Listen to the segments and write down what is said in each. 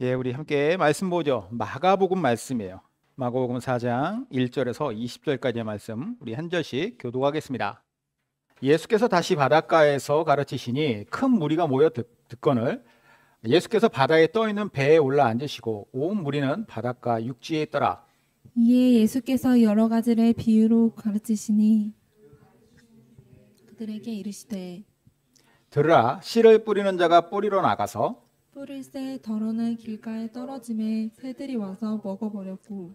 예, 우리 함께 말씀 보죠. 마가복음 말씀이에요. 마가복음 4장 1절에서 20절까지의 말씀 우리 한 절씩 교독하겠습니다. 예수께서 다시 바닷가에서 가르치시니 큰 무리가 모여 듣거늘 예수께서 바다에 떠 있는 배에 올라 앉으시고 온 무리는 바닷가 육지에 있더라. 이에 예수께서 여러 가지를 비유로 가르치시니 그들에게 이르시되 들으라, 씨를 뿌리는 자가 뿌리러 나가서 뿌릴새 더러는 길가에 떨어짐에 새들이 와서 먹어버렸고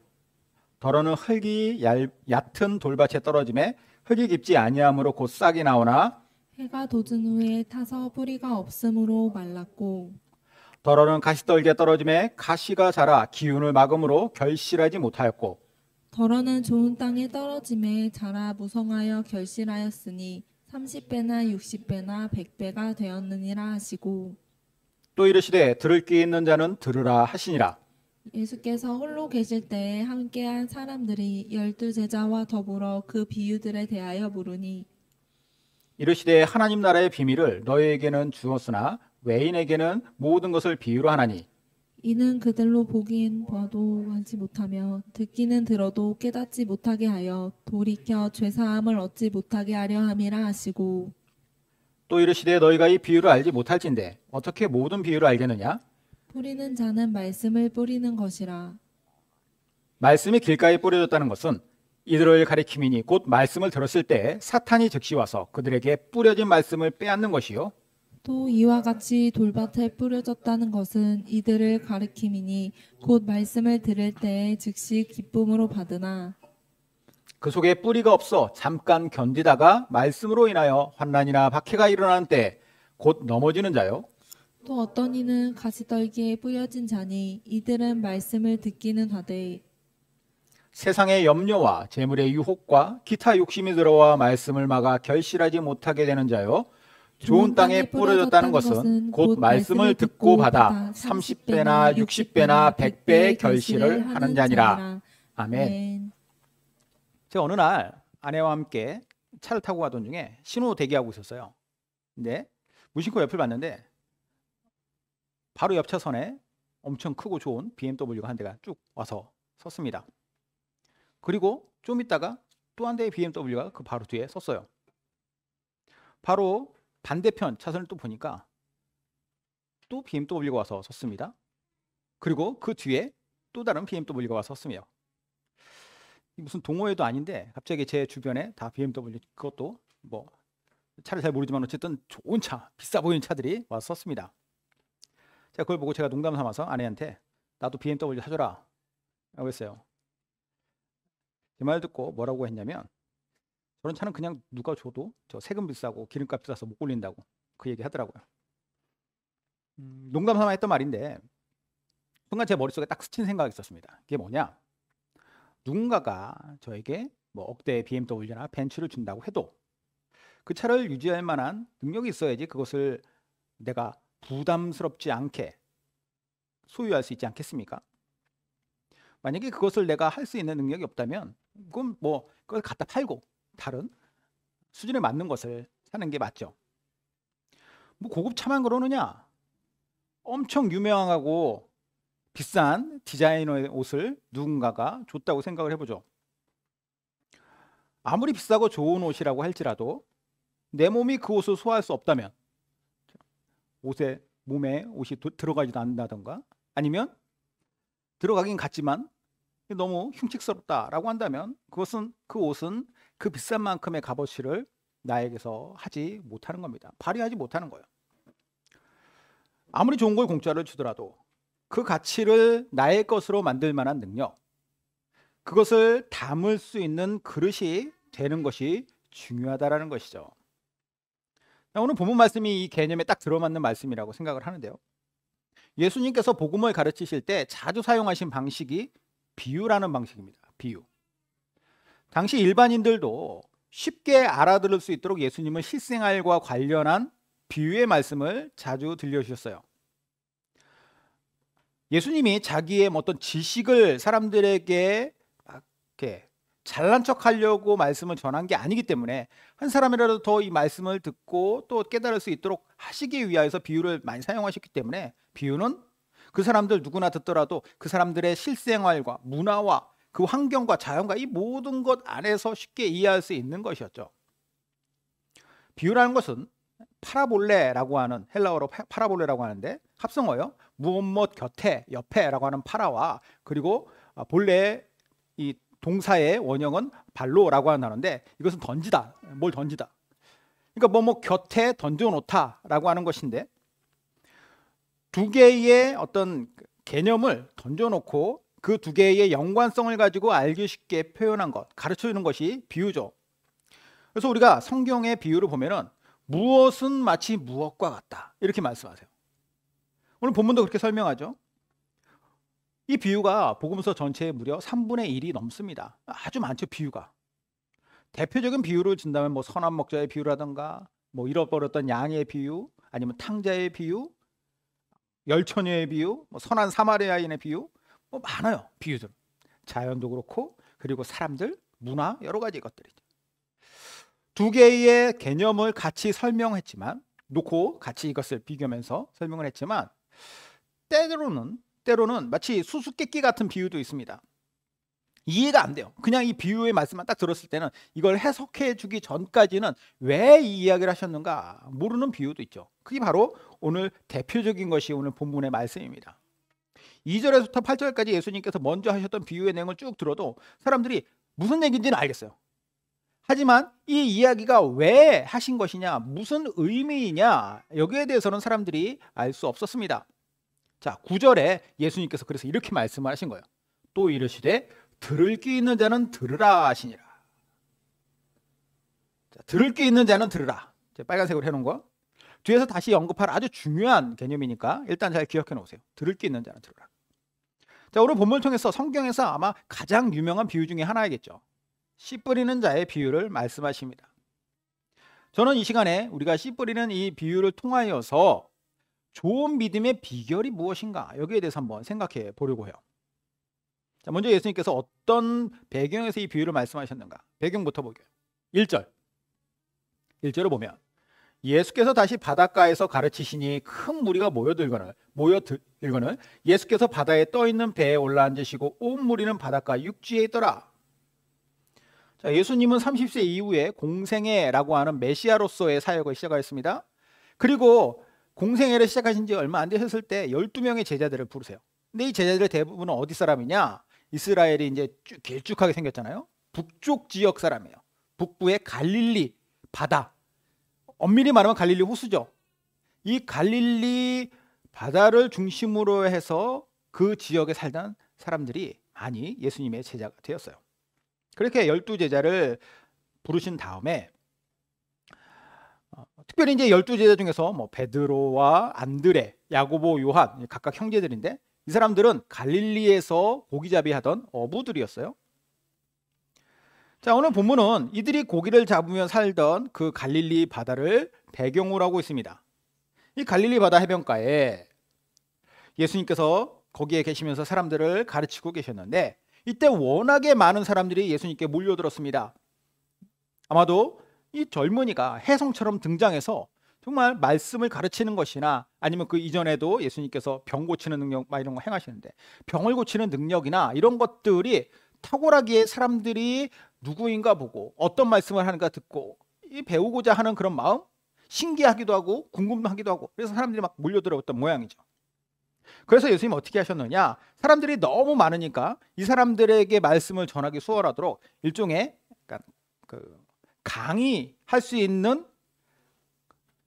더러는 흙이 얕은 돌밭에 떨어짐에 흙이 깊지 아니하므로 곧 싹이 나오나 해가 돋은 후에 타서 뿌리가 없으므로 말랐고 더러는 가시떨기에 떨어짐에 가시가 자라 기운을 막음으로 결실하지 못하였고 더러는 좋은 땅에 떨어짐에 자라 무성하여 결실하였으니 30배나 60배나 100배가 되었느니라 하시고 또 이르시되 들을 귀 있는 자는 들으라 하시니라. 예수께서 홀로 계실 때에 함께한 사람들이 12제자와 더불어 그 비유들에 대하여 물으니 이르시되 하나님 나라의 비밀을 너희에게는 주었으나 외인에게는 모든 것을 비유로 하나니 이는 그들로 보기엔 봐도 알지 못하며 듣기는 들어도 깨닫지 못하게 하여 돌이켜 죄사함을 얻지 못하게 하려 함이라 하시고 또 이르시되 너희가 이 비유를 알지 못할진대 어떻게 모든 비유를 알겠느냐? 뿌리는 자는 말씀을 뿌리는 것이라. 말씀이 길가에 뿌려졌다는 것은 이들을 가리킴이니 곧 말씀을 들었을 때 사탄이 즉시 와서 그들에게 뿌려진 말씀을 빼앗는 것이요 또 이와 같이 돌밭에 뿌려졌다는 것은 이들을 가리킴이니 곧 말씀을 들을 때에 즉시 기쁨으로 받으나 그 속에 뿌리가 없어 잠깐 견디다가 말씀으로 인하여 환난이나 박해가 일어나는 때 곧 넘어지는 자요 또 어떤 이는 가시떨기에 뿌려진 자니 이들은 말씀을 듣기는 하되 세상의 염려와 재물의 유혹과 기타 욕심이 들어와 말씀을 막아 결실하지 못하게 되는 자요 좋은 땅에 뿌려졌다는 것은 곧 말씀을 듣고 받아 30배나 60배나 100배의 결실을 하는 자니라. 아멘. 제가 어느 날 아내와 함께 차를 타고 가던 중에 신호 대기하고 있었어요. 근데 무심코 옆을 봤는데 바로 옆 차선에 엄청 크고 좋은 BMW가 한 대가 쭉 와서 섰습니다. 그리고 좀 있다가 또 한 대의 BMW가 그 바로 뒤에 섰어요. 바로 반대편 차선을 또 보니까 또 BMW가 와서 섰습니다. 그리고 그 뒤에 또 다른 BMW가 와서 섰으며 무슨 동호회도 아닌데 갑자기 제 주변에 다 BMW, 그것도 뭐 차를 잘 모르지만 어쨌든 좋은 차, 비싸 보이는 차들이 와서 섰습니다. 제가 그걸 보고 제가 농담 삼아서 아내한테 나도 BMW 사줘라 라고 했어요. 제 말 듣고 뭐라고 했냐면 저런 차는 그냥 누가 줘도 저 세금 비싸고 기름값 비싸서 못 굴린다고 그 얘기 하더라고요. 농담 삼아 했던 말인데 순간 제 머릿속에 딱 스친 생각이 있었습니다. 그게 뭐냐? 누군가가 저에게 뭐 억대의 BMW나 벤츠를 준다고 해도 그 차를 유지할 만한 능력이 있어야지 그것을 내가 부담스럽지 않게 소유할 수 있지 않겠습니까? 만약에 그것을 내가 할 수 있는 능력이 없다면 그건 뭐 그걸 갖다 팔고 다른 수준에 맞는 것을 사는 게 맞죠. 뭐 고급 차만 그러느냐? 엄청 유명하고 비싼 디자이너의 옷을 누군가가 줬다고 생각을 해보죠. 아무리 비싸고 좋은 옷이라고 할지라도 내 몸이 그 옷을 소화할 수 없다면 몸에 옷이 들어가지도 않는다던가 아니면 들어가긴 같지만 너무 흉측스럽다라고 한다면 그 옷은 그 비싼 만큼의 값어치를 나에게서 하지 못하는 겁니다. 발휘하지 못하는 거예요. 아무리 좋은 걸 공짜로 주더라도 그 가치를 나의 것으로 만들 만한 능력, 그것을 담을 수 있는 그릇이 되는 것이 중요하다라는 것이죠. 오늘 본문 말씀이 이 개념에 딱 들어맞는 말씀이라고 생각을 하는데요. 예수님께서 복음을 가르치실 때 자주 사용하신 방식이 비유라는 방식입니다. 비유. 당시 일반인들도 쉽게 알아들을 수 있도록 예수님은 실생활과 관련한 비유의 말씀을 자주 들려주셨어요. 예수님이 자기의 어떤 지식을 사람들에게 이렇게 잘난 척하려고 말씀을 전한 게 아니기 때문에 한 사람이라도 더 이 말씀을 듣고 또 깨달을 수 있도록 하시기 위하여서 비유를 많이 사용하셨기 때문에 비유는 그 사람들 누구나 듣더라도 그 사람들의 실생활과 문화와 그 환경과 자연과 이 모든 것 안에서 쉽게 이해할 수 있는 것이었죠. 비유라는 것은 파라볼레라고 하는, 헬라어로 파라볼레라고 하는데 합성어요. 무엇 곁에 옆에라고 하는 파라와 그리고 본래 이 동사의 원형은 발로라고 하는 단어인데 이것은 던지다, 뭘 던지다. 그러니까 뭐 곁에 던져놓다라고 하는 것인데 두 개의 어떤 개념을 던져놓고 그 두 개의 연관성을 가지고 알기 쉽게 표현한 것, 가르쳐주는 것이 비유죠. 그래서 우리가 성경의 비유를 보면은 무엇은 마치 무엇과 같다 이렇게 말씀하세요. 오늘 본문도 그렇게 설명하죠. 이 비유가 복음서 전체의 무려 3분의 1이 넘습니다. 아주 많죠, 비유가. 대표적인 비유를 준다면 뭐 선한 목자의 비유라든가 뭐 잃어버렸던 양의 비유, 아니면 탕자의 비유, 열처녀의 비유, 뭐 선한 사마리아인의 비유, 뭐 많아요, 비유들. 자연도 그렇고 그리고 사람들, 문화, 여러 가지 것들이죠. 두 개의 개념을 같이 설명했지만, 놓고 같이 이것을 비교하면서 설명을 했지만 때로는 마치 수수께끼 같은 비유도 있습니다. 이해가 안 돼요. 그냥 이 비유의 말씀만 딱 들었을 때는 이걸 해석해 주기 전까지는 왜 이 이야기를 하셨는가 모르는 비유도 있죠. 그게 바로 오늘 대표적인 것이 오늘 본문의 말씀입니다. 2절에서부터 8절까지 예수님께서 먼저 하셨던 비유의 내용을 쭉 들어도 사람들이 무슨 얘기인지는 알겠어요. 하지만 이 이야기가 왜 하신 것이냐, 무슨 의미이냐, 여기에 대해서는 사람들이 알 수 없었습니다. 자, 9절에 예수님께서 그래서 이렇게 말씀을 하신 거예요. 또 이르시되 들을 귀 있는 자는 들으라 하시니라. 자, 들을 귀 있는 자는 들으라. 빨간색으로 해놓은 거. 뒤에서 다시 언급할 아주 중요한 개념이니까 일단 잘 기억해 놓으세요. 들을 귀 있는 자는 들으라. 자, 오늘 본문을 통해서 성경에서 아마 가장 유명한 비유 중에 하나이겠죠. 씨 뿌리는 자의 비유를 말씀하십니다. 저는 이 시간에 우리가 씨 뿌리는 이 비유를 통하여서 좋은 믿음의 비결이 무엇인가, 여기에 대해서 한번 생각해 보려고 해요. 자, 먼저 예수님께서 어떤 배경에서 이 비유를 말씀하셨는가, 배경부터 볼게요. 1절을 보면 예수께서 다시 바닷가에서 가르치시니 큰 무리가 모여들거늘 예수께서 바다에 떠있는 배에 올라앉으시고 온 무리는 바닷가 육지에 있더라. 자, 예수님은 30세 이후에 공생애라고 하는 메시아로서의 사역을 시작하였습니다. 그리고 공생애를 시작하신 지 얼마 안 되셨을 때 12명의 제자들을 부르세요. 근데 이 제자들 대부분은 어디 사람이냐? 이스라엘이 이제 길쭉하게 생겼잖아요. 북쪽 지역 사람이에요. 북부의 갈릴리 바다, 엄밀히 말하면 갈릴리 호수죠. 이 갈릴리 바다를 중심으로 해서 그 지역에 살던 사람들이 많이 예수님의 제자가 되었어요. 그렇게 12제자를 부르신 다음에 특별히 이제 12제자 중에서 뭐 베드로와 안드레, 야고보, 요한 각각 형제들인데 이 사람들은 갈릴리에서 고기잡이 하던 어부들이었어요. 자, 오늘 본문은 이들이 고기를 잡으며 살던 그 갈릴리 바다를 배경으로 하고 있습니다. 이 갈릴리 바다 해변가에 예수님께서 거기에 계시면서 사람들을 가르치고 계셨는데 이때 워낙에 많은 사람들이 예수님께 몰려들었습니다. 아마도 이 젊은이가 혜성처럼 등장해서 정말 말씀을 가르치는 것이나 아니면 그 이전에도 예수님께서 병 고치는 능력 이런 거 행하시는데 병을 고치는 능력이나 이런 것들이 탁월하기에 사람들이 누구인가 보고 어떤 말씀을 하는가 듣고 이 배우고자 하는 그런 마음, 신기하기도 하고 궁금하기도 하고, 그래서 사람들이 막 몰려들어왔던 모양이죠. 그래서 예수님 어떻게 하셨느냐, 사람들이 너무 많으니까 이 사람들에게 말씀을 전하기 수월하도록 일종의 강의할 수 있는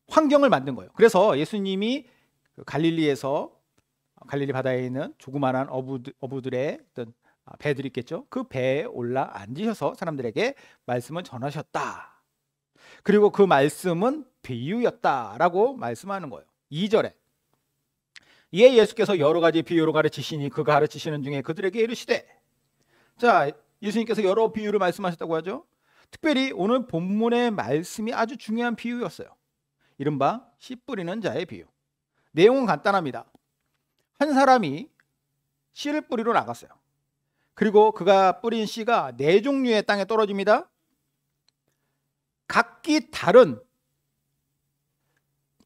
환경을 만든 거예요. 그래서 예수님이 갈릴리 바다에 있는 조그마한 어부들의 어떤 배들이 있겠죠. 그 배에 올라 앉으셔서 사람들에게 말씀을 전하셨다. 그리고 그 말씀은 비유였다라고 말씀하는 거예요. 2절에 이에 예수께서 여러 가지 비유로 가르치시니 그 가르치시는 중에 그들에게 이르시되, 자, 예수님께서 여러 비유를 말씀하셨다고 하죠. 특별히 오늘 본문의 말씀이 아주 중요한 비유였어요. 이른바 씨 뿌리는 자의 비유. 내용은 간단합니다. 한 사람이 씨를 뿌리러 나갔어요. 그리고 그가 뿌린 씨가 4종류의 땅에 떨어집니다. 각기 다른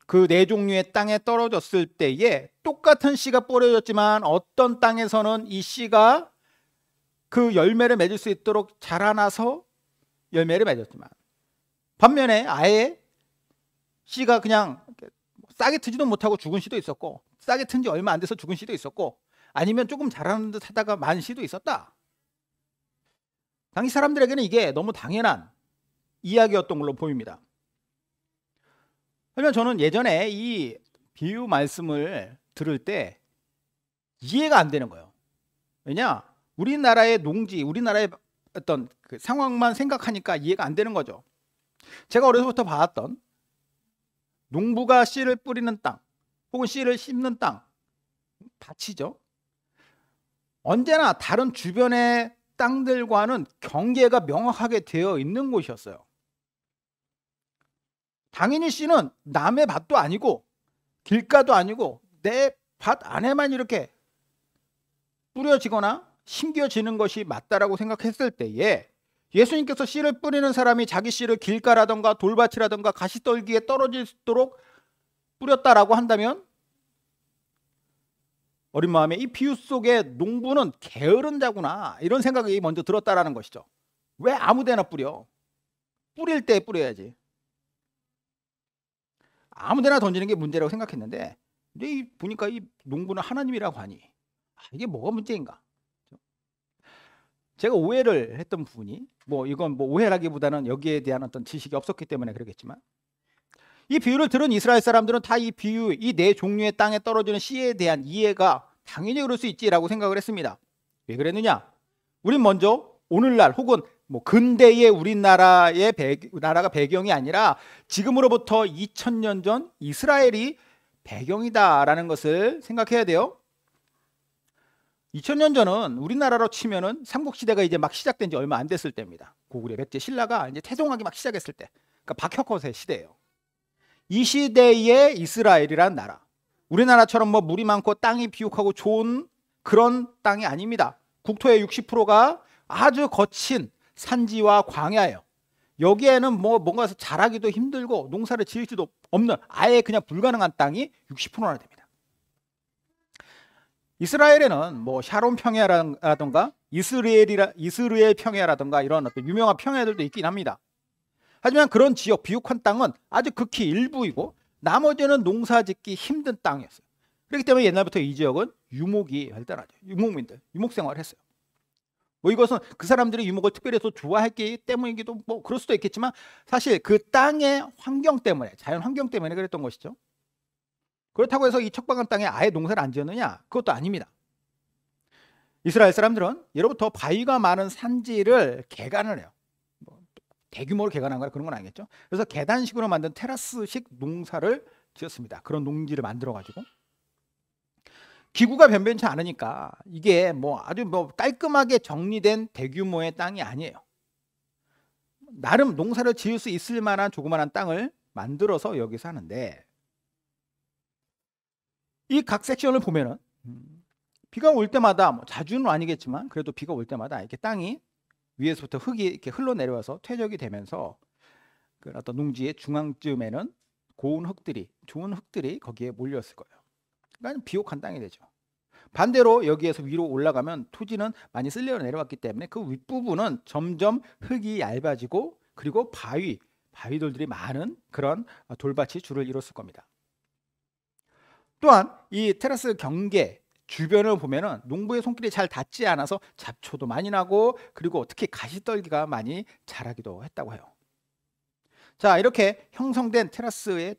그 네 종류의 땅에 떨어졌을 때에 똑같은 씨가 뿌려졌지만 어떤 땅에서는 이 씨가 그 열매를 맺을 수 있도록 자라나서 열매를 맺었지만, 반면에 아예 씨가 그냥 싹이 트지도 못하고 죽은 씨도 있었고, 싹이 튼 지 얼마 안 돼서 죽은 씨도 있었고, 아니면 조금 자라는 듯 하다가 만 씨도 있었다. 당시 사람들에게는 이게 너무 당연한 이야기였던 걸로 보입니다. 하지만 저는 예전에 이 비유 말씀을 들을 때 이해가 안 되는 거예요. 왜냐? 우리나라의 농지, 우리나라의 어떤 그 상황만 생각하니까 이해가 안 되는 거죠. 제가 어려서부터 봐왔던 농부가 씨를 뿌리는 땅, 혹은 씨를 심는 땅, 밭이죠. 언제나 다른 주변의 땅들과는 경계가 명확하게 되어 있는 곳이었어요. 당연히 씨는 남의 밭도 아니고 길가도 아니고 내 밭 안에만 이렇게 뿌려지거나 심겨지는 것이 맞다라고 생각했을 때에, 예수님께서 씨를 뿌리는 사람이 자기 씨를 길가라던가 돌밭이라던가 가시떨기에 떨어지도록 뿌렸다라고 한다면, 어린 마음에 이 비유 속에 농부는 게으른 자구나 이런 생각이 먼저 들었다라는 것이죠. 왜 아무데나 뿌려? 뿌릴 때 뿌려야지. 아무데나 던지는 게 문제라고 생각했는데, 근데 보니까 이 농부는 하나님이라고 하니 이게 뭐가 문제인가? 제가 오해를 했던 부분이, 이건 오해라기보다는 여기에 대한 어떤 지식이 없었기 때문에 그러겠지만, 이 비유를 들은 이스라엘 사람들은 다 이 비유, 이 네 종류의 땅에 떨어지는 씨에 대한 이해가 당연히 그럴 수 있지라고 생각을 했습니다. 왜 그랬느냐? 우린 먼저 오늘날 혹은 근대의 우리나라의 나라가 배경이 아니라 지금으로부터 2000년 전 이스라엘이 배경이다라는 것을 생각해야 돼요. 2000년 전은 우리나라로 치면은 삼국시대가 이제 막 시작된 지 얼마 안 됐을 때입니다. 고구려 백제 신라가 이제 태동하기 막 시작했을 때, 그러니까 박혁거세 시대예요. 이 시대의 이스라엘이란 나라, 우리나라처럼 물이 많고 땅이 비옥하고 좋은 그런 땅이 아닙니다. 국토의 60%가 아주 거친 산지와 광야예요. 여기에는 뭔가 자라기도 힘들고 농사를 지을 수도 없는, 아예 그냥 불가능한 땅이 60%나 됩니다. 이스라엘에는 샤론 평야라든가 이스라엘 평야라든가 이런 어떤 유명한 평야들도 있긴 합니다. 하지만 그런 지역, 비옥한 땅은 아주 극히 일부이고 나머지는 농사 짓기 힘든 땅이었어요. 그렇기 때문에 옛날부터 이 지역은 유목이 발달하죠. 유목민들, 유목 생활을 했어요. 이것은 그 사람들이 유목을 특별히 더 좋아했기 때문이기도 그럴 수도 있겠지만, 사실 그 땅의 환경 때문에, 자연 환경 때문에 그랬던 것이죠. 그렇다고 해서 이 척박한 땅에 아예 농사를 안 지었느냐? 그것도 아닙니다. 이스라엘 사람들은 예로부터 바위가 많은 산지를 개간을 해요. 대규모로 개간한 거라 그런 건 아니겠죠. 그래서 계단식으로 만든 테라스식 농사를 지었습니다. 그런 농지를 만들어 가지고 기구가 변변치 않으니까 이게 아주 깔끔하게 정리된 대규모의 땅이 아니에요. 나름 농사를 지을 수 있을 만한 조그만한 땅을 만들어서 여기서 하는데, 이 각 섹션을 보면은 비가 올 때마다, 자주는 아니겠지만 그래도 비가 올 때마다 이렇게 땅이 위에서부터 흙이 이렇게 흘러내려와서 퇴적이 되면서 그 어떤 농지의 중앙쯤에는 좋은 흙들이 거기에 몰렸을 거예요. 그러니까 비옥한 땅이 되죠. 반대로 여기에서 위로 올라가면 토지는 많이 쓸려 내려왔기 때문에 그 윗부분은 점점 흙이 얇아지고, 그리고 바위돌들이 많은 그런 돌밭이 줄을 이뤘을 겁니다. 또한 이 테라스 경계 주변을 보면은 농부의 손길이 잘 닿지 않아서 잡초도 많이 나고, 그리고 특히 가시떨기가 많이 자라기도 했다고 해요. 자, 이렇게 형성된 테라스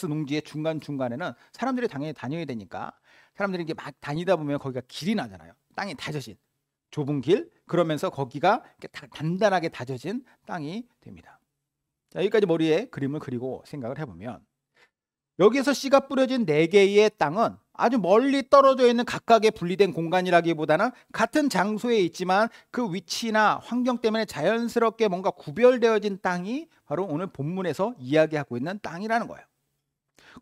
농지의 중간중간에는 사람들이 당연히 다녀야 되니까, 사람들이 이게 막 다니다 보면 거기가 길이 나잖아요. 땅이 다져진 좁은 길, 그러면서 거기가 단단하게 다져진 땅이 됩니다. 자, 여기까지 머리에 그림을 그리고 생각을 해보면, 여기에서 씨가 뿌려진 4개의 땅은 아주 멀리 떨어져 있는 각각의 분리된 공간이라기보다는 같은 장소에 있지만 그 위치나 환경 때문에 자연스럽게 뭔가 구별되어진 땅이 바로 오늘 본문에서 이야기하고 있는 땅이라는 거예요.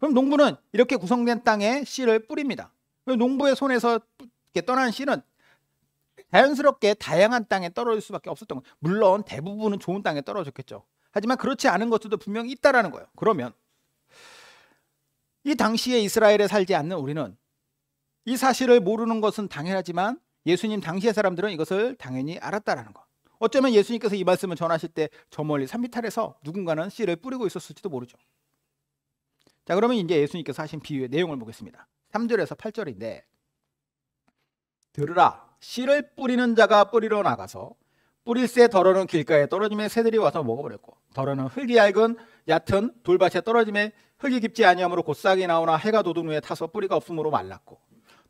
그럼 농부는 이렇게 구성된 땅에 씨를 뿌립니다. 농부의 손에서 이렇게 떠난 씨는 자연스럽게 다양한 땅에 떨어질 수밖에 없었던 거예요. 물론 대부분은 좋은 땅에 떨어졌겠죠. 하지만 그렇지 않은 것들도 분명히 있다라는 거예요. 그러면 이 당시에 이스라엘에 살지 않는 우리는 이 사실을 모르는 것은 당연하지만 예수님 당시의 사람들은 이것을 당연히 알았다라는 것. 어쩌면 예수님께서 이 말씀을 전하실 때 저 멀리 산비탈에서 누군가는 씨를 뿌리고 있었을지도 모르죠. 자, 그러면 이제 예수님께서 하신 비유의 내용을 보겠습니다. 3절에서 8절인데, 들으라, 씨를 뿌리는 자가 뿌리러 나가서 뿌릴새 덜어는 길가에 떨어짐에 새들이 와서 먹어버렸고, 덜어는 흙이 얕은 돌밭에 떨어짐에 흙이 깊지 아니하므로 곧 싹이 나오나 해가 돋은 후에 타서 뿌리가 없으므로 말랐고,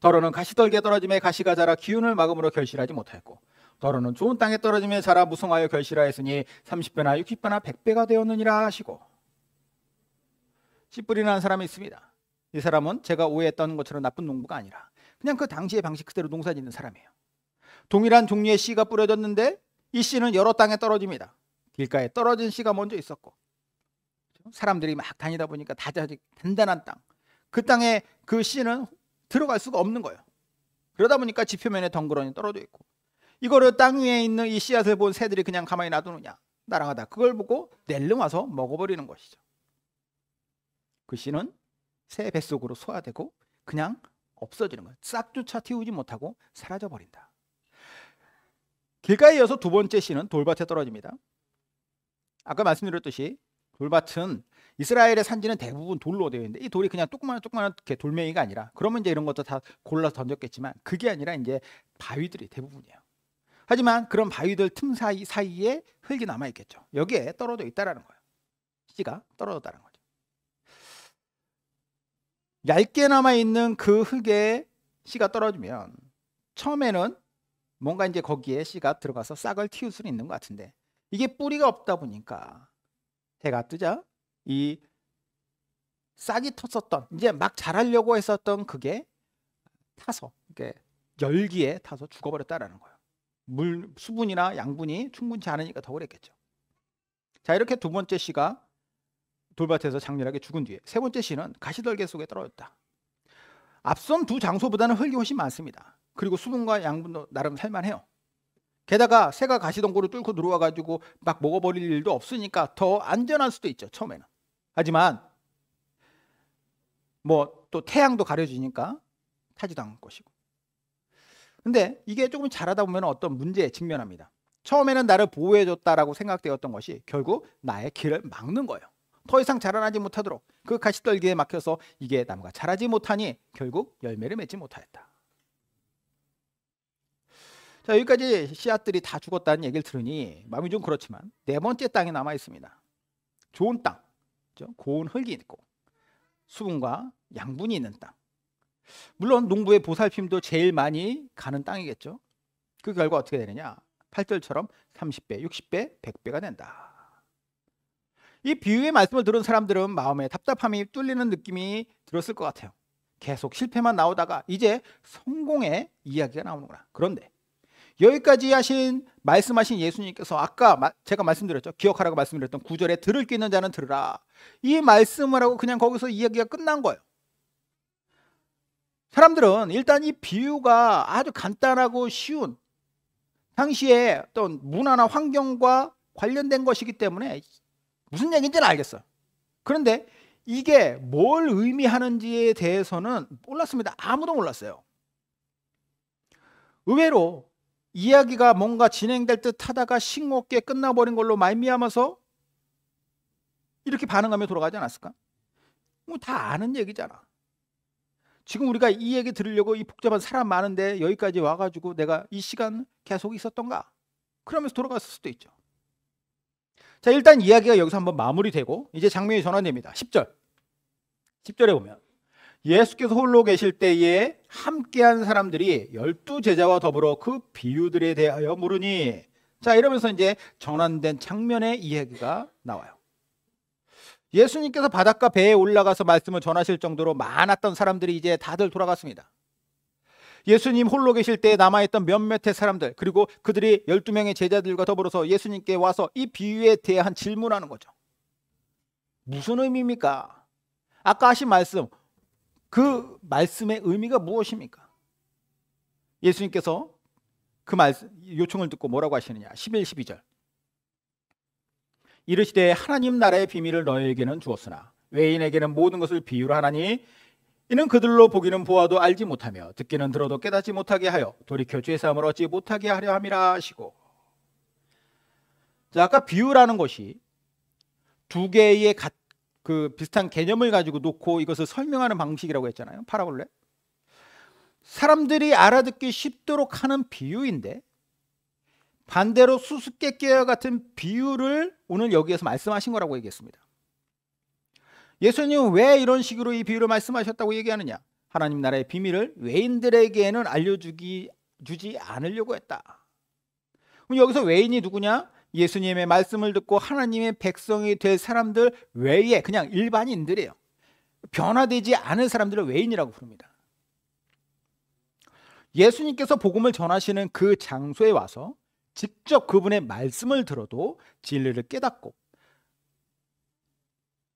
덜어는 가시떨기에 떨어짐에 가시가 자라 기운을 막음으로 결실하지 못하였고, 덜어는 좋은 땅에 떨어짐에 자라 무성하여 결실하였으니 30배나 60배나 100배가 되었느니라 하시고. 씨 뿌리는 사람이 있습니다. 이 사람은 제가 오해했던 것처럼 나쁜 농부가 아니라 그냥 그 당시의 방식 그대로 농사짓는 사람이에요. 동일한 종류의 씨가 뿌려졌는데 이 씨는 여러 땅에 떨어집니다. 길가에 떨어진 씨가 먼저 있었고, 사람들이 막 다니다 보니까 단단한 땅, 그 땅에 그 씨는 들어갈 수가 없는 거예요. 그러다 보니까 지표면에 덩그러니 떨어져 있고, 이거를 땅 위에 있는 이 씨앗을 본 새들이 그냥 가만히 놔두느냐, 날아가다 그걸 보고 낼름 와서 먹어버리는 것이죠. 그 씨는 새 뱃속으로 소화되고 그냥 없어지는 거예요. 싹조차 틔우지 못하고 사라져버린다. 길가에 이어서 두 번째 씨는 돌밭에 떨어집니다. 아까 말씀드렸듯이 돌밭은 이스라엘의 산지는 대부분 돌로 되어 있는데 이 돌이 그냥 조그마한 돌멩이가 아니라, 그러면 이제 이런 것도 다 골라서 던졌겠지만 그게 아니라 이제 바위들이 대부분이에요. 하지만 그런 바위들 틈 사이에 흙이 남아있겠죠. 여기에 떨어져 있다라는 거예요. 씨가 떨어졌다는 거죠. 얇게 남아있는 그 흙에 씨가 떨어지면 처음에는 뭔가 이제 거기에 씨가 들어가서 싹을 틔울 수는 있는 것 같은데, 이게 뿌리가 없다 보니까 해가 뜨자 이 싹이 텄었던, 이제 막 자라려고 했었던 그게 타서, 이렇게 열기에 타서 죽어버렸다라는 거예요. 물 수분이나 양분이 충분치 않으니까 더 그랬겠죠. 자, 이렇게 두 번째 씨가 돌밭에서 장렬하게 죽은 뒤에 세 번째 씨는 가시떨개 속에 떨어졌다. 앞선 두 장소보다는 흙이 훨씬 많습니다. 그리고 수분과 양분도 나름 살만해요. 게다가 새가 가시덩굴을 뚫고 들어와가지고 막 먹어버릴 일도 없으니까 더 안전할 수도 있죠, 처음에는. 하지만 뭐 또 태양도 가려지니까 타지도 않을 것이고. 근데 이게 조금 자라다 보면 어떤 문제에 직면합니다. 처음에는 나를 보호해줬다라고 생각되었던 것이 결국 나의 길을 막는 거예요. 더 이상 자라나지 못하도록 그 가시떨기에 막혀서 이게 나무가 자라지 못하니 결국 열매를 맺지 못하였다. 자, 여기까지 씨앗들이 다 죽었다는 얘기를 들으니 마음이 좀 그렇지만 네 번째 땅이 남아 있습니다. 좋은 땅, 고운 흙이 있고 수분과 양분이 있는 땅. 물론 농부의 보살핌도 제일 많이 가는 땅이겠죠. 그 결과 어떻게 되느냐, 8절처럼 30배, 60배, 100배가 된다. 이 비유의 말씀을 들은 사람들은 마음에 답답함이 뚫리는 느낌이 들었을 것 같아요. 계속 실패만 나오다가 이제 성공의 이야기가 나오는구나. 그런데 여기까지 말씀하신 예수님께서 아까 제가 말씀드렸죠. 기억하라고 말씀드렸던 9절에 들을 게 있는 자는 들으라. 이 말씀을 하고 그냥 거기서 이야기가 끝난 거예요. 사람들은 일단 이 비유가 아주 간단하고 쉬운 당시에 어떤 문화나 환경과 관련된 것이기 때문에 무슨 얘기인지는 알겠어요. 그런데 이게 뭘 의미하는지에 대해서는 몰랐습니다. 아무도 몰랐어요. 의외로 이야기가 뭔가 진행될 듯 하다가 싱겁게 끝나버린 걸로 말미암아서 이렇게 반응하며 돌아가지 않았을까? 뭐 다 아는 얘기잖아. 지금 우리가 이 얘기 들으려고 이 복잡한 사람 많은데 여기까지 와가지고 내가 이 시간 계속 있었던가? 그러면서 돌아갔을 수도 있죠. 자, 일단 이야기가 여기서 한번 마무리되고 이제 장면이 전환됩니다. 10절. 10절에 보면 예수께서 홀로 계실 때에 함께한 사람들이 12제자와 더불어 그 비유들에 대하여 물으니, 자, 이러면서 이제 전환된 장면의 이야기가 나와요. 예수님께서 바닷가 배에 올라가서 말씀을 전하실 정도로 많았던 사람들이 이제 다들 돌아갔습니다. 예수님 홀로 계실 때 남아있던 몇몇의 사람들, 그리고 그들이 12명의 제자들과 더불어서 예수님께 와서 이 비유에 대한 질문하는 거죠. 무슨 의미입니까? 아까 하신 말씀, 그 말씀의 의미가 무엇입니까? 예수님께서 그 말씀 요청을 듣고 뭐라고 하시느냐. 11, 12절. 이르시되 하나님 나라의 비밀을 너희에게는 주었으나 외인에게는 모든 것을 비유로 하나니 이는 그들로 보기는 보아도 알지 못하며 듣기는 들어도 깨닫지 못하게 하여 돌이켜 죄사함을 얻지 못하게 하려 함이라 하시고. 자, 아까 비유라는 것이 두 개의 그 비슷한 개념을 가지고 놓고 이것을 설명하는 방식이라고 했잖아요. 파라볼레. 사람들이 알아듣기 쉽도록 하는 비유인데 반대로 수수께끼와 같은 비유를 오늘 여기에서 말씀하신 거라고 얘기했습니다. 예수님은 왜 이런 식으로 이 비유를 말씀하셨다고 얘기하느냐? 하나님 나라의 비밀을 외인들에게는 주지 않으려고 했다. 그럼 여기서 외인이 누구냐? 예수님의 말씀을 듣고 하나님의 백성이 될 사람들 외에 그냥 일반인들이에요. 변화되지 않은 사람들을 외인이라고 부릅니다. 예수님께서 복음을 전하시는 그 장소에 와서 직접 그분의 말씀을 들어도 진리를 깨닫고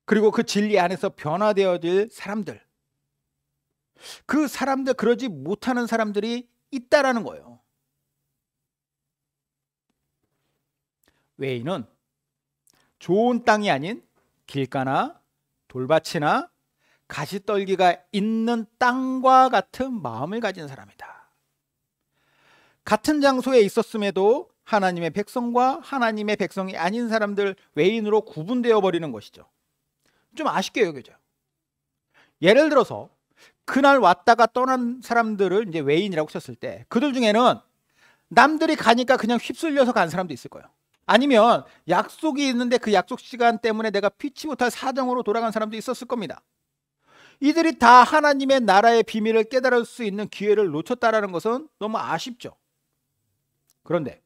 그리고 그 진리 안에서 변화되어질 사람들, 그 사람들, 그러지 못하는 사람들이 있다라는 거예요. 외인은 좋은 땅이 아닌 길가나 돌밭이나 가시떨기가 있는 땅과 같은 마음을 가진 사람이다. 같은 장소에 있었음에도 하나님의 백성과 하나님의 백성이 아닌 사람들 외인으로 구분되어 버리는 것이죠. 좀 아쉽게 여겨져요. 예를 들어서 그날 왔다가 떠난 사람들을 이제 외인이라고 쳤을 때 그들 중에는 남들이 가니까 그냥 휩쓸려서 간 사람도 있을 거예요. 아니면 약속이 있는데 그 약속 시간 때문에 내가 피치 못할 사정으로 돌아간 사람도 있었을 겁니다. 이들이 다 하나님의 나라의 비밀을 깨달을 수 있는 기회를 놓쳤다라는 것은 너무 아쉽죠. 그런데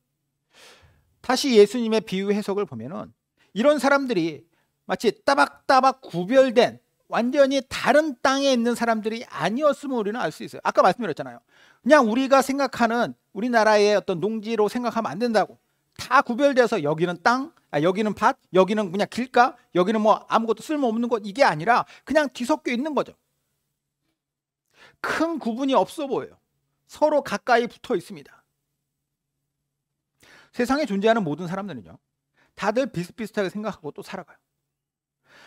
다시 예수님의 비유 해석을 보면은 이런 사람들이 마치 따박따박 구별된 완전히 다른 땅에 있는 사람들이 아니었음을 우리는 알 수 있어요. 아까 말씀드렸잖아요. 그냥 우리가 생각하는 우리나라의 어떤 농지로 생각하면 안 된다고. 다 구별돼서 여기는 땅, 여기는 밭, 여기는 그냥 길가, 여기는 뭐 아무것도 쓸모없는 곳, 이게 아니라 그냥 뒤섞여 있는 거죠. 큰 구분이 없어 보여요. 서로 가까이 붙어 있습니다. 세상에 존재하는 모든 사람들은요, 다들 비슷비슷하게 생각하고 또 살아가요.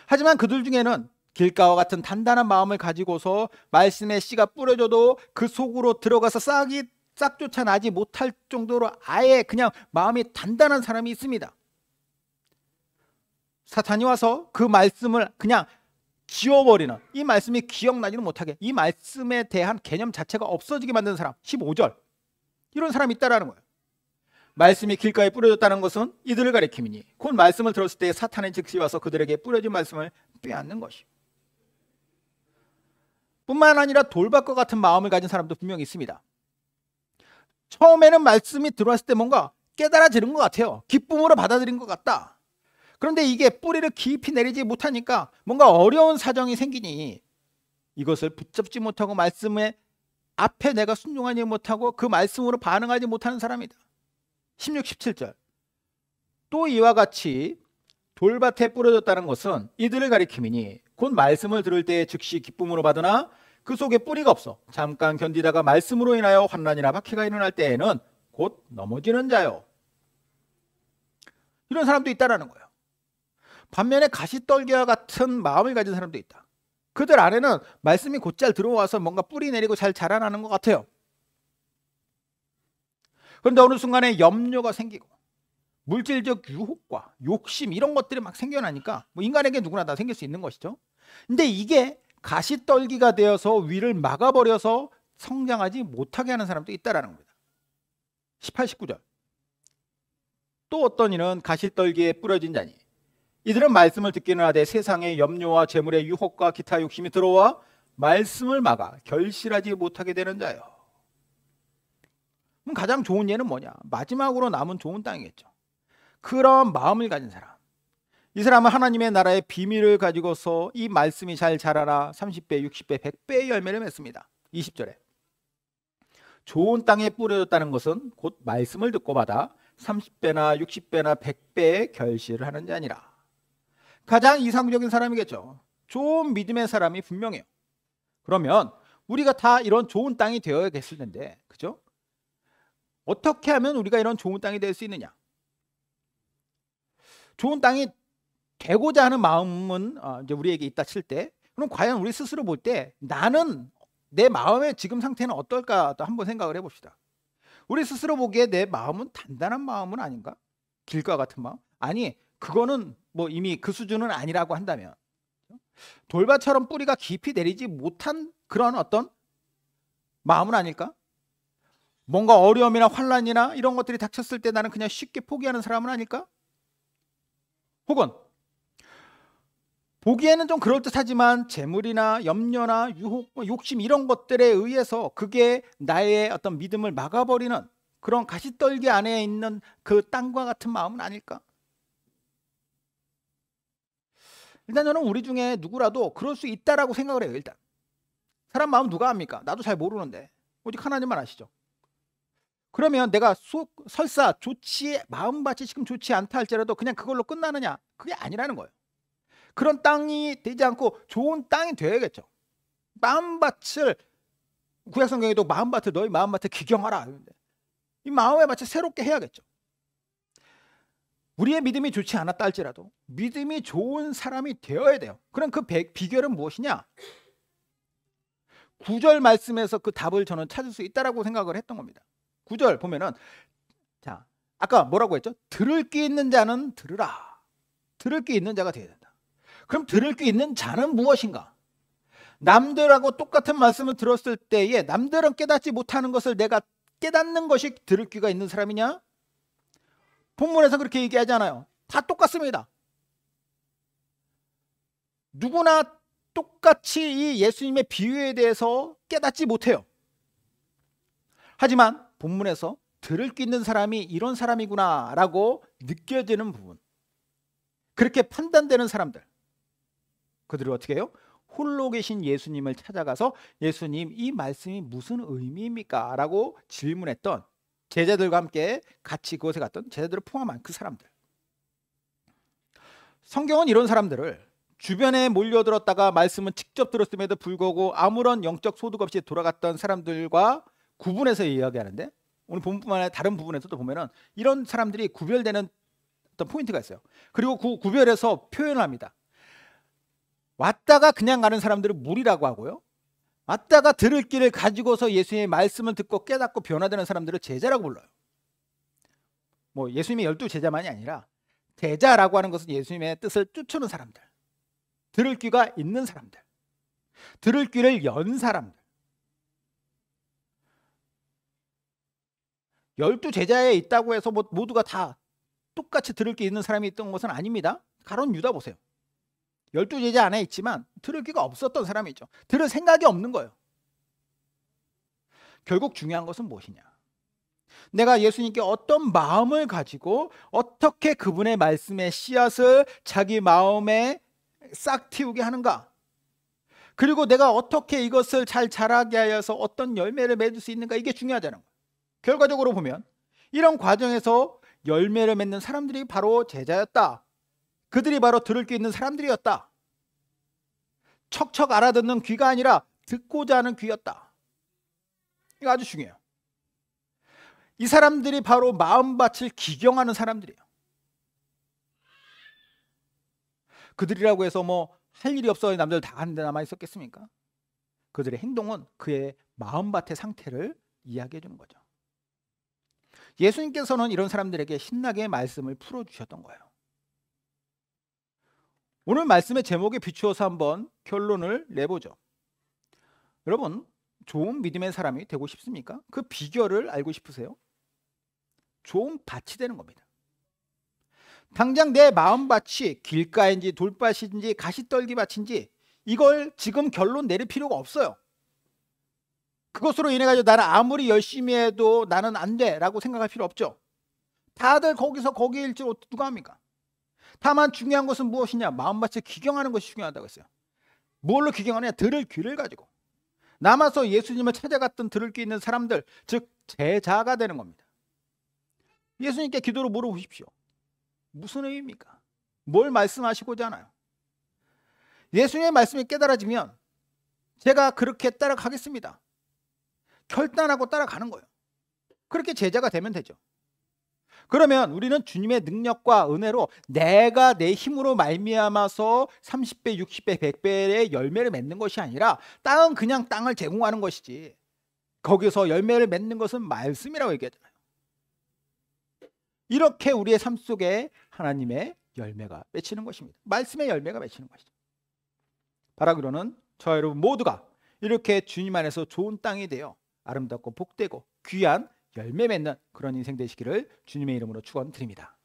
하지만 그들 중에는 길가와 같은 단단한 마음을 가지고서 말씀의 씨가 뿌려져도 그 속으로 들어가서 싹조차 나지 못할 정도로 아예 그냥 마음이 단단한 사람이 있습니다. 사탄이 와서 그 말씀을 그냥 지워버리는, 이 말씀이 기억나지는 못하게, 이 말씀에 대한 개념 자체가 없어지게 만드는 사람, 15절. 이런 사람이 있다라는 거예요. 말씀이 길가에 뿌려졌다는 것은 이들을 가리킴이니 곧 말씀을 들었을 때 사탄의 즉시 와서 그들에게 뿌려진 말씀을 빼앗는 것이. 뿐만 아니라 돌밭과 같은 마음을 가진 사람도 분명히 있습니다. 처음에는 말씀이 들어왔을 때 뭔가 깨달아지는 것 같아요. 기쁨으로 받아들인 것 같다. 그런데 이게 뿌리를 깊이 내리지 못하니까 뭔가 어려운 사정이 생기니 이것을 붙잡지 못하고 말씀의 앞에 내가 순종하지 못하고 그 말씀으로 반응하지 못하는 사람이다. 16, 17절. 또 이와 같이 돌밭에 뿌려졌다는 것은 이들을 가리킴이니 곧 말씀을 들을 때 즉시 기쁨으로 받으나 그 속에 뿌리가 없어 잠깐 견디다가 말씀으로 인하여 환난이나 박해가 일어날 때에는 곧 넘어지는 자요. 이런 사람도 있다라는 거예요. 반면에 가시떨기와 같은 마음을 가진 사람도 있다. 그들 안에는 말씀이 곧잘 들어와서 뭔가 뿌리 내리고 잘 자라나는 것 같아요. 그런데 어느 순간에 염려가 생기고 물질적 유혹과 욕심 이런 것들이 막 생겨나니까 뭐 인간에게 누구나 다 생길 수 있는 것이죠. 근데 이게 가시떨기가 되어서 위를 막아버려서 성장하지 못하게 하는 사람도 있다라는 겁니다. 18, 19절. 또 어떤 이는 가시떨기에 뿌려진 자니 이들은 말씀을 듣기는 하되 세상의 염려와 재물의 유혹과 기타 욕심이 들어와 말씀을 막아 결실하지 못하게 되는 자요. 그럼 가장 좋은 예는 뭐냐? 마지막으로 남은 좋은 땅이겠죠. 그런 마음을 가진 사람. 이 사람은 하나님의 나라의 비밀을 가지고서 이 말씀이 잘 자라나 30배, 60배, 100배의 열매를 맺습니다. 20절에 좋은 땅에 뿌려졌다는 것은 곧 말씀을 듣고 받아 30배나 60배나 100배의 결실을 하는 자니라. 가장 이상적인 사람이겠죠. 좋은 믿음의 사람이 분명해요. 그러면 우리가 다 이런 좋은 땅이 되어야겠을 텐데, 그죠? 어떻게 하면 우리가 이런 좋은 땅이 될 수 있느냐? 좋은 땅이 되고자 하는 마음은 이제 우리에게 있다 칠 때, 그럼 과연 우리 스스로 볼 때 나는 내 마음의 지금 상태는 어떨까 또 한번 생각을 해봅시다. 우리 스스로 보기에 내 마음은 단단한 마음은 아닌가? 길과 같은 마음? 아니, 그거는 뭐 이미 그 수준은 아니라고 한다면, 돌밭처럼 뿌리가 깊이 내리지 못한 그런 어떤 마음은 아닐까? 뭔가 어려움이나 환란이나 이런 것들이 닥쳤을 때 나는 그냥 쉽게 포기하는 사람은 아닐까? 혹은 보기에는 좀 그럴듯하지만 재물이나 염려나 유혹, 욕심 이런 것들에 의해서 그게 나의 어떤 믿음을 막아버리는 그런 가시떨기 안에 있는 그 땅과 같은 마음은 아닐까? 일단 저는 우리 중에 누구라도 그럴 수 있다라고 생각을 해요. 일단 사람 마음 누가 압니까? 나도 잘 모르는데 오직 하나님만 아시죠. 그러면 내가 설사 마음밭이 지금 좋지 않다 할지라도 그냥 그걸로 끝나느냐? 그게 아니라는 거예요. 그런 땅이 되지 않고 좋은 땅이 되어야겠죠. 마음밭을, 구약성경에도 마음밭을 너희 마음밭을 기경하라. 이 마음의 밭을 새롭게 해야겠죠. 우리의 믿음이 좋지 않았다 할지라도 믿음이 좋은 사람이 되어야 돼요. 그럼 그 비결은 무엇이냐? 9절 말씀에서 그 답을 저는 찾을 수 있다라고 생각을 했던 겁니다. 9절 보면은, 자, 아까 뭐라고 했죠? 들을 귀 있는 자는 들으라. 들을 귀 있는 자가 되어야 된다. 그럼 들을 귀 있는 자는 무엇인가? 남들하고 똑같은 말씀을 들었을 때에 남들은 깨닫지 못하는 것을 내가 깨닫는 것이 들을 귀가 있는 사람이냐? 본문에서 그렇게 얘기하잖아요. 다 똑같습니다. 누구나 똑같이 이 예수님의 비유에 대해서 깨닫지 못해요. 하지만 본문에서 들을 귀 있는 사람이 이런 사람이구나 라고 느껴지는 부분, 그렇게 판단되는 사람들, 그들이 어떻게 해요? 홀로 계신 예수님을 찾아가서 예수님, 이 말씀이 무슨 의미입니까? 라고 질문했던, 제자들과 함께 같이 그곳에 갔던 제자들을 포함한 그 사람들. 성경은 이런 사람들을 주변에 몰려들었다가 말씀은 직접 들었음에도 불구하고 아무런 영적 소득 없이 돌아갔던 사람들과 구분해서 이야기하는데, 오늘 본문뿐만 아니라 다른 부분에서도 보면은 이런 사람들이 구별되는 어떤 포인트가 있어요. 그리고 그 구별해서 표현을 합니다. 왔다가 그냥 가는 사람들은 무리라고 하고요, 왔다가 들을 길을 가지고서 예수님의 말씀을 듣고 깨닫고 변화되는 사람들을 제자라고 불러요. 뭐 예수님의 12제자만이 아니라 제자라고 하는 것은 예수님의 뜻을 쫓는 사람들, 들을 귀가 있는 사람들, 들을 귀를 연 사람들. 12제자에 있다고 해서 뭐 모두가 다 똑같이 들을 귀 있는 사람이 있던 것은 아닙니다. 가론 유다 보세요. 12제자 안에 있지만 들을 귀가 없었던 사람이죠. 들을 생각이 없는 거예요. 결국 중요한 것은 무엇이냐? 내가 예수님께 어떤 마음을 가지고 어떻게 그분의 말씀의 씨앗을 자기 마음에 싹 틔우게 하는가? 그리고 내가 어떻게 이것을 잘 자라게 하여서 어떤 열매를 맺을 수 있는가? 이게 중요하잖아요. 결과적으로 보면 이런 과정에서 열매를 맺는 사람들이 바로 제자였다. 그들이 바로 들을 귀 있는 사람들이었다. 척척 알아듣는 귀가 아니라 듣고자 하는 귀였다. 이거 아주 중요해요. 이 사람들이 바로 마음밭을 기경하는 사람들이에요. 그들이라고 해서 뭐 할 일이 없어 남들 다 하는데 남아 있었겠습니까? 그들의 행동은 그의 마음밭의 상태를 이야기해 주는 거죠. 예수님께서는 이런 사람들에게 신나게 말씀을 풀어주셨던 거예요. 오늘 말씀의 제목에 비추어서 한번 결론을 내보죠. 여러분, 좋은 믿음의 사람이 되고 싶습니까? 그 비결을 알고 싶으세요? 좋은 밭이 되는 겁니다. 당장 내 마음밭이 길가인지 돌밭인지 가시떨기 밭인지 이걸 지금 결론 내릴 필요가 없어요. 그것으로 인해 가지고 나는 아무리 열심히 해도 나는 안 돼라고 생각할 필요 없죠. 다들 거기서 거기일 줄 누가 합니까? 다만 중요한 것은 무엇이냐? 마음밭을 기경하는 것이 중요하다고 했어요. 뭘로 기경하냐? 들을 귀를 가지고. 남아서 예수님을 찾아갔던 들을 귀 있는 사람들, 즉 제자가 되는 겁니다. 예수님께 기도로 물어보십시오. 무슨 의미입니까? 뭘 말씀하시고자 하나요? 예수님의 말씀이 깨달아지면 제가 그렇게 따라가겠습니다. 결단하고 따라가는 거예요. 그렇게 제자가 되면 되죠. 그러면 우리는 주님의 능력과 은혜로 내가 내 힘으로 말미암아서 30배, 60배, 100배의 열매를 맺는 것이 아니라 땅은 그냥 땅을 제공하는 것이지. 거기서 열매를 맺는 것은 말씀이라고 얘기하잖아요. 이렇게 우리의 삶 속에 하나님의 열매가 맺히는 것입니다. 말씀의 열매가 맺히는 것이죠. 바라기로는 저 여러분 모두가 이렇게 주님 안에서 좋은 땅이 되어 아름답고 복되고 귀한 열매 맺는 그런 인생 되시기를 주님의 이름으로 축원드립니다.